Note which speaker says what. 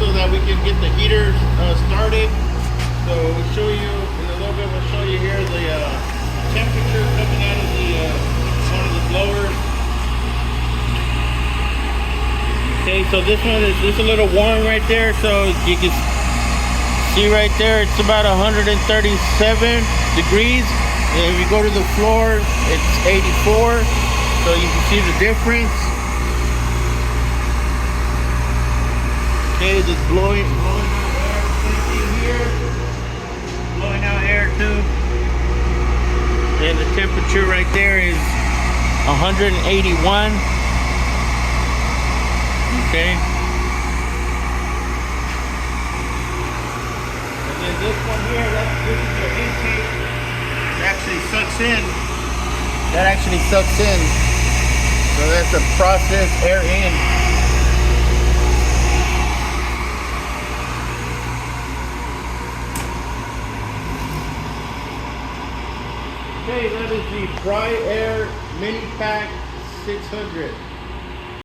Speaker 1: so that we can get the heaters started. So we'll show you in a little bit. We'll show you here the temperature coming out of the one of the blowers. Okay, so this one is just a little warm right there. So you can see right there, it's about 137 degrees. And if you go to the floor, it's 84. So you can see the difference. Okay, just blowing out air. Same thing here. Blowing out air too. And the temperature right there is 181. Okay. And then this one here, this is your intake. It actually sucks in. That actually sucks in. So that's the process air in. Okay, that is the Bry-Air MiniPAC 600.